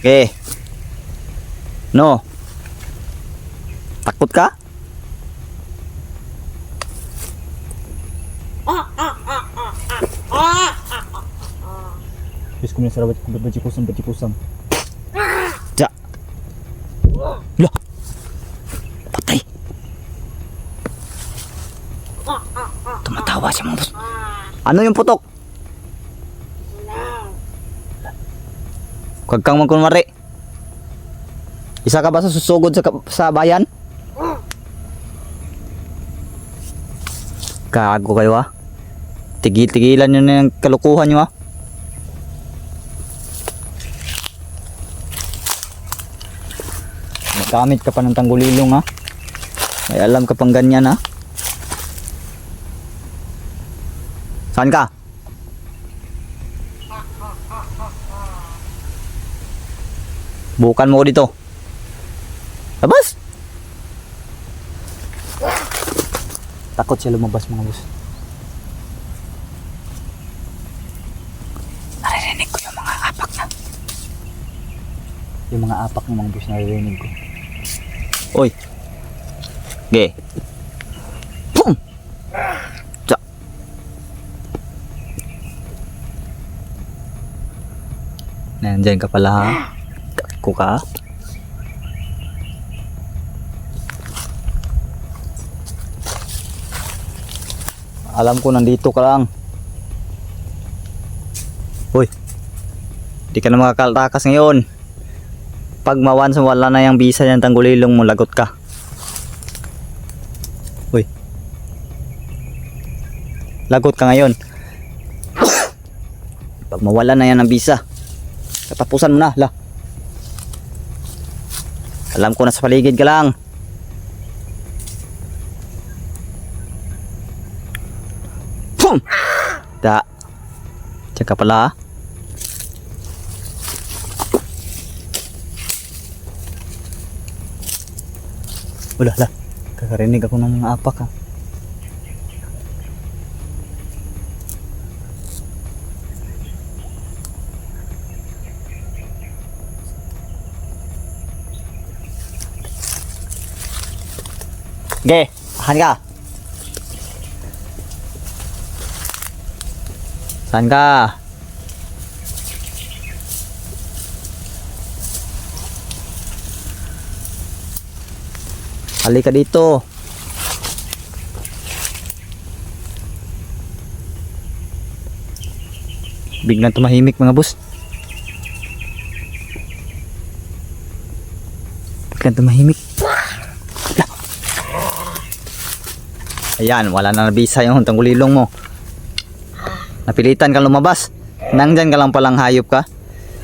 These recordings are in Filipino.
Okay. No. Takot ka? Diyos ko, minasarabat ko, ba't Ja. Lah. Patay. Tumatawa siya mga boss. Ano yung putok? Huwag kang magkunwari. Isa ka ba sa susugod sa bayan? Gago kayo ah. Tigil-tigilan nyo na yung kalukuhan nyo ah. Nagamit ka pa ng tanggulilong ha. May alam ka pang ganyan ha. Saan ka? Bukan mo ko dito. Labas! Takot siya lumabas mga boss. Naririnig ko yung mga apak na. Yung mga apak ng mga boss naririnig ko. Oy! Ge! Pum! Tsa! Nandyan ka pala ha. Kako ka. Alam ko nandito ka lang. Uy. Di ka na makakaltakas ngayon. Pag mawan sa wala na yung bisa ng tanggulilong mo, lagot ka. Uy. Lagot ka ngayon. Pag mawala na yan ng bisa, katapusan mo na. La. Alam ko na sa paligid ka lang. Pum! Da. Tsaka pala. Wala la. Kakarinig ako ng mga apak ha. Ge, saan ka? Saan ka? Halika dito. Biglang tumahimik mga boss. Biglang tumahimik. Ayan, wala na nabisa yung tanggulilong mo. Napilitan kang lumabas. Nandyan ka lang palang hayop ka.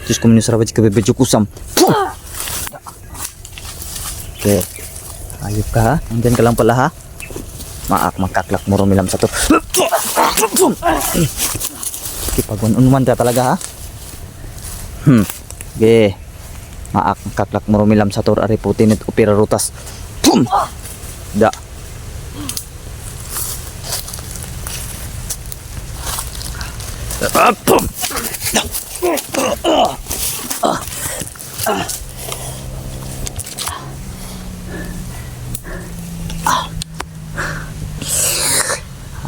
Diyos ko, minusarabat ka bebedyo kusam. Okay. Hayop ka ha. Nandyan ka lang pala ha. Makaklak mo rumilam sa to. Kipag-unuman ka talaga ha. Okay. Makaklak mo rumilam sa to. Ari putinit upira rutas. Da.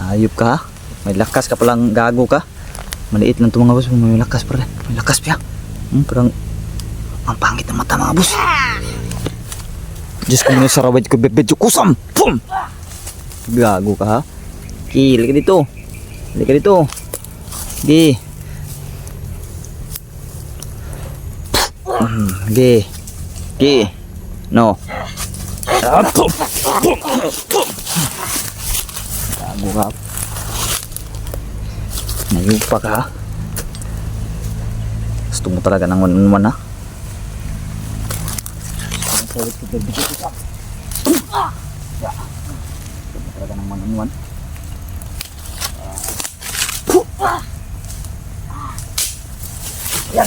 Hayop ka ha? May lakas ka palang, gago ka. Maliit lang ito mga boss. May lakas pa rin. May lakas pa. Parang ang pangit ng mata mga boss. Diyos ko muna sarawad ko bebedyo kusam. Pum! Gago ka ha? Kili ka dito. Kili ka dito. Gi. Gi. Gi. No. Gago ka. Nayupa ka ha. Gusto mo talaga ng one-on-one ha. Gusto mo talaga ng one-on-one. Yan.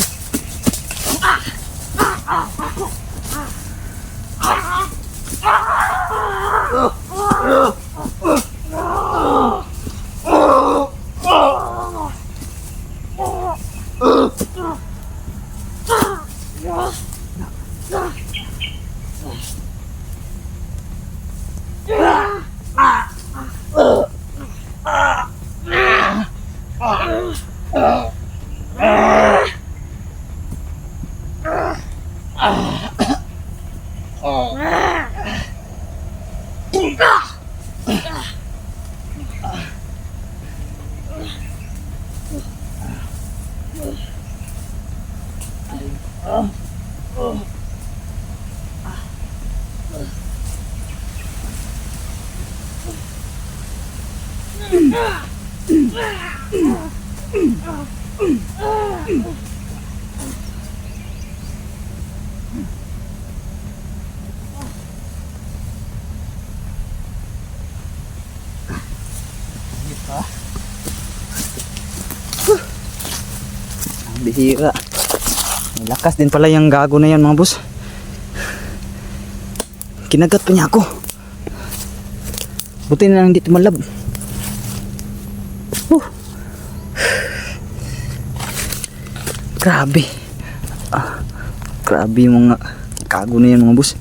Ang bihira. May lakas din pala yung gago na yan mga boss. Kinagat pa niya ako. Buti na lang hindi tumalab. Grabe. Grabe yung mga gago na yan mga boss.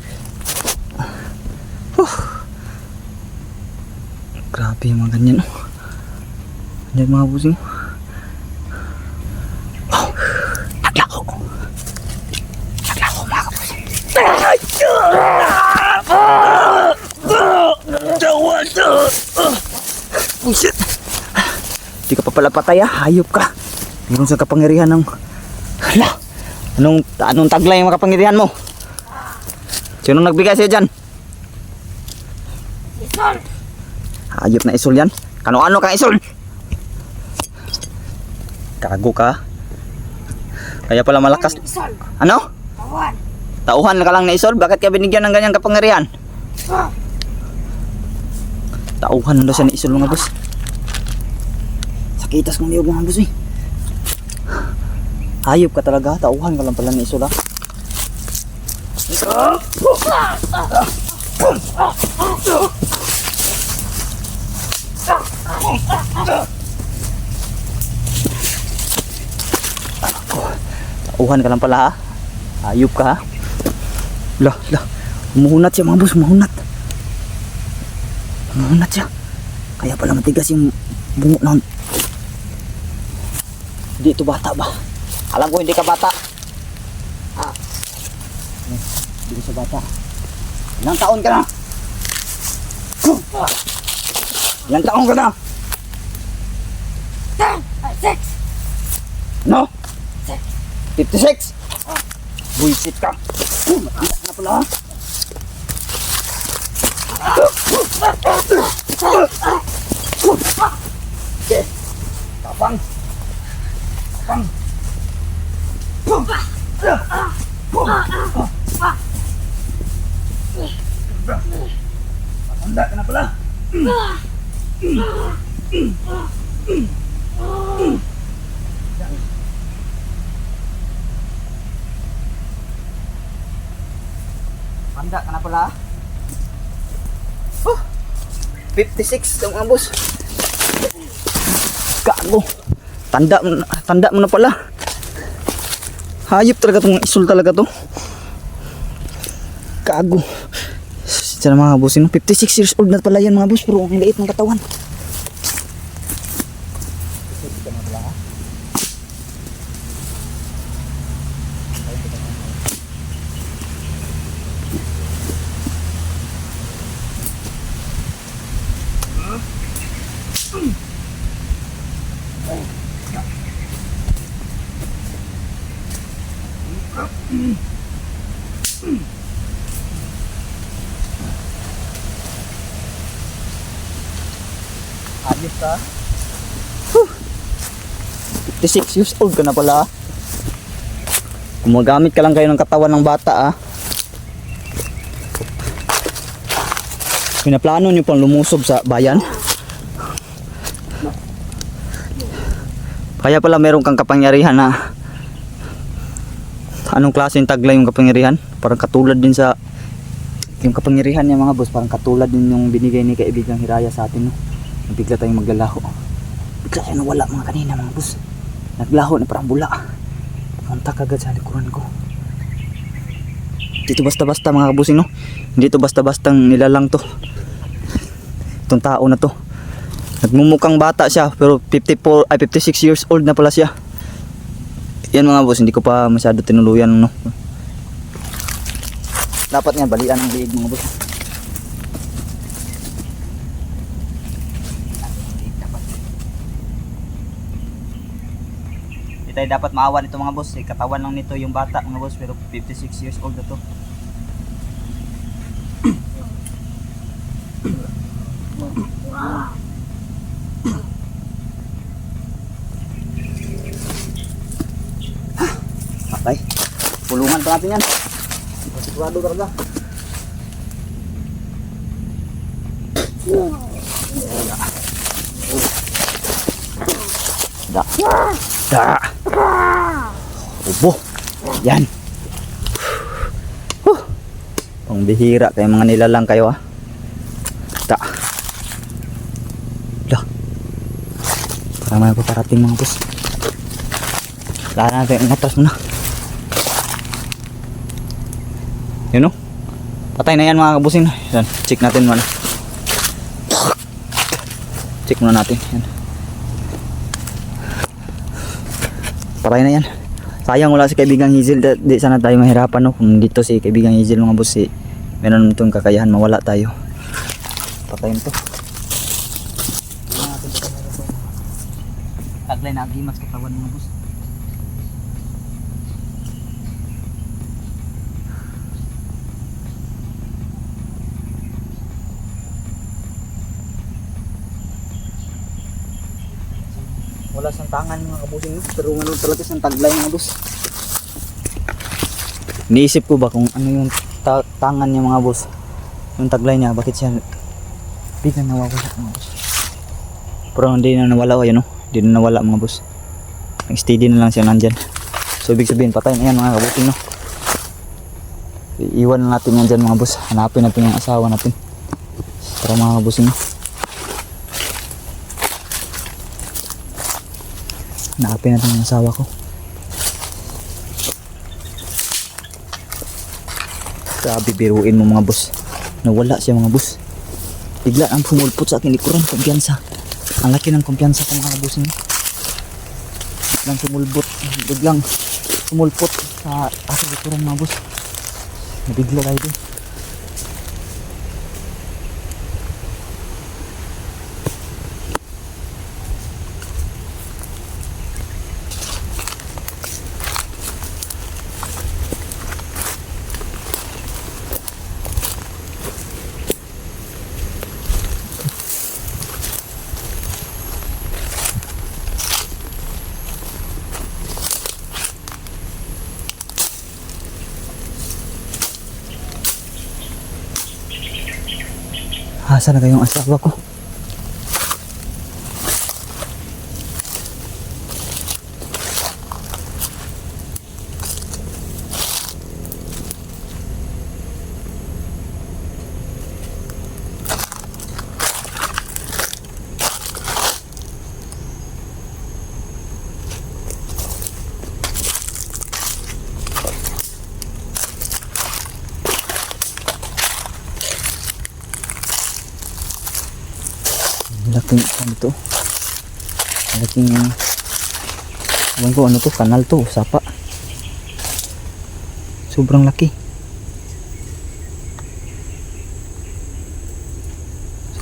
Grabe yung mga ganyan. Yan mga boss. Naglako. Naglako mga boss. Bullshit. Di ka pa pala patay ah. Hayop ka. Mayroon sa kapangyarihan ng... Hala. Anong taglay yung makapangyarihan mo? Sino nagbigay sa'yo dyan? Isol! Hayop na isol yan. Kano-ano kang isol? Gago ka. Kaya pala malakas. Isol! Ano? Tawan! Tauhan ka lang na isol? Bakit ka binigyan ng ganyang kapangyarihan? Tauhan na siya ni isol mga boss. Sakitas kong niyog mga boss eh. Hayop ka talaga. Tauhan ka lang pala ni isol ha. Tauhan ka lang pala ha. Hayop ka ha. Lah. Umuhunat siya mga boss. Umuhunat siya. Kaya pala matigas yung bungo na. Hindi ito bata ba? Alam ko hindi ka bata. Hindi ka bata. Ilang taon ka na? Ilang taon ka na? 6! No? 6! 56? Buisit ka. Matanda na pala ha. Okay. Tapang. Matanda ka na pala. Matanda ka na pala. 56 ang mga boss. Gago. Tanda mo na pala. Hayop talaga tong isul talaga to. Gago. Sana mga boss, 56 years old na pala yan mga boss, pero ang liit ng katawan. Ayos ka. 56 years old ka na pala. Gumagamit ka lang kayo ng katawan ng bata ah. Pinaplano nyo pang lumusob sa bayan. Kaya pala meron kang kapangyarihan na anong klaseng taglay yung kapangyarihan? Parang katulad din sa yung kapangyarihan niya mga boss, parang katulad din yung binigay ni kaibigang Hiraya sa atin no? Bigla tayong maglalaho. Bigla tayo nawala mga kanina mga boss. Naglaho na parang bula. Punta kagad sa likuran ko. Dito basta-basta mga kabusing no? Hindi to basta-bastang nilalang to. Itong tao na to. Nagmumukhang bata siya pero 56 years old na pala siya. Yan mga boss, hindi ko pa masyado tinuluyan no. Dapat nga balian ang liig mga boss. tayo dapat maawa nito mga boss. Katawan lang nito yung bata mga boss, pero 56 years old na to. Okay. Pulungan pa natin yan. Sigurado talaga. Da. Da. Ubo. Yan. Pang bihira kayo mga nilalang kayo, ha. Da. Da. Parang may paparating mga boss. Kailangan natin ingatas muna. Yun, no? Patay na yan mga kabusing. Yan. Check natin muna. Check muna natin. Yan. Patay na yan. Sayang wala si kaibigang Hazel. Di sana tayo mahirapan, no? Kung dito si kaibigang Hazel mga boss, meron itong kakayahan mawala tayo. Patayin to. Taglay na agimas katawan mga boss. Wala sang tangan mga kabusing, no? Pero ano talaga sang taglay mga boss. Iniisip ko ba kung ano yung tangan niya mga boss, yung taglay niya, bakit siya biglang nawawala mga boss. Pero hindi na nawala, yun, no? Hindi na nawala mga boss. Steady na lang siya nandyan. So ibig sabihin patay na yan mga kabusing, no? Iiwan na natin yan dyan mga boss. Hanapin natin yung asawa natin para mga kabusing, no? Hanapin natin yung asawa ko. Grabe, biruin mo mga boss. Nawala siya mga boss. Bigla ang pumulpot sa akin likuran. Kumpiyansa. Ang laki ng kumpiyansa ko mga boss niya. Biglang pumulpot sa aking likuran mga boss. Nabigla tayo din. Asa na kayong asawa ko? Malaking ano to? Malaking ewan ko ano to, kanal to, sapa. Sobrang laki.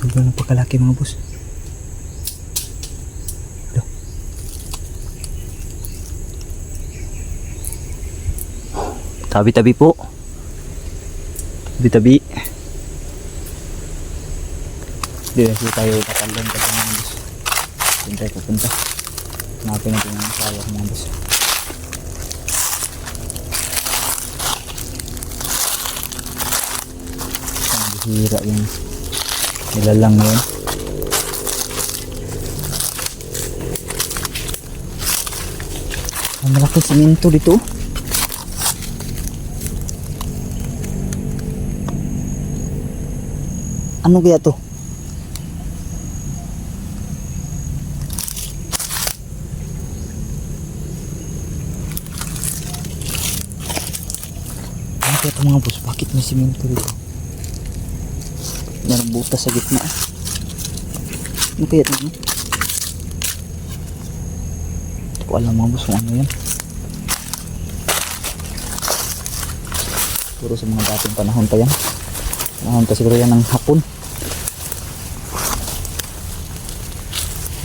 Sobrang napakalaki mga boss. Ito. Tabi-tabi po. Tabi-tabi. Hindi kasi tayo tatandang ka mga boss. Doon tayo pupunta. Hanapin natin ang asawa mga boss. Ang bihira yung nilalang na yun. Ang malaking simento dito. Ano kaya to? Kaya ito mga boss, bakit may simento dito? Merong butas sa gitna. Ano kaya ito? Hindi ko alam mga boss kung ano yan. Puro sa mga dating panahon pa yan. Panahon pa siguro yan ng hapon.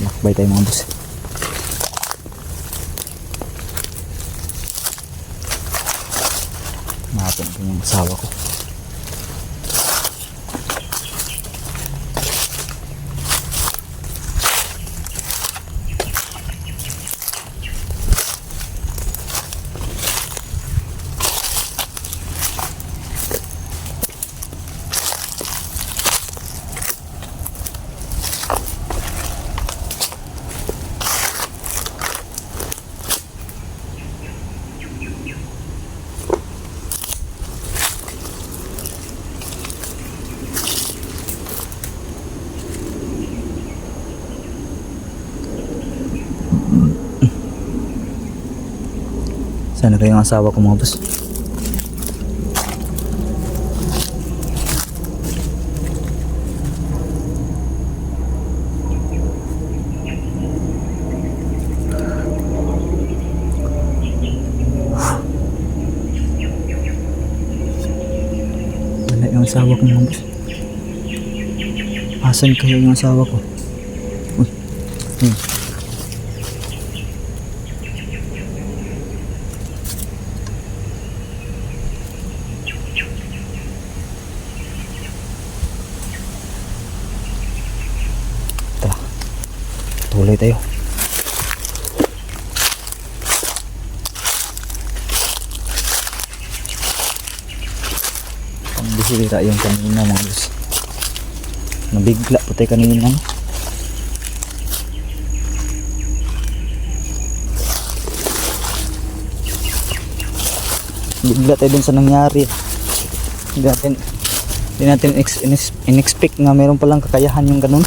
Lakbay tayo mga boss. Mahapon po yung asawa ko. Sana kayo ang asawa ko mga boss. Wala yung asawa ko mga boss. Asan kaya yung asawa ko? Uy. Tara, tuloy tayo. Ang bisita yung kanina mga boss. Nabigla po tayo kanina. Bigla tayo dun sa nangyari. Hindi natin in-expect nga meron palang kakayahan yung ganun.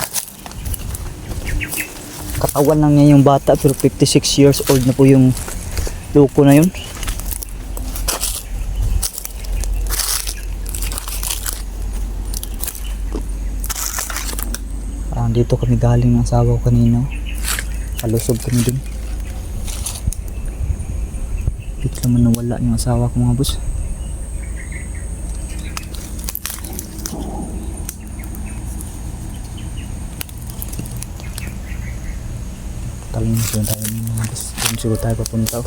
Katawan lang niya yung bata pero 56 years old na po yung loko na yun. Dito kami galing ng asawa ko kanina. Kalusog kami dun. Dito naman nawala yung asawa ko mga boss. Talim siguro tayo mga boss. Doon siguro tayo papunta.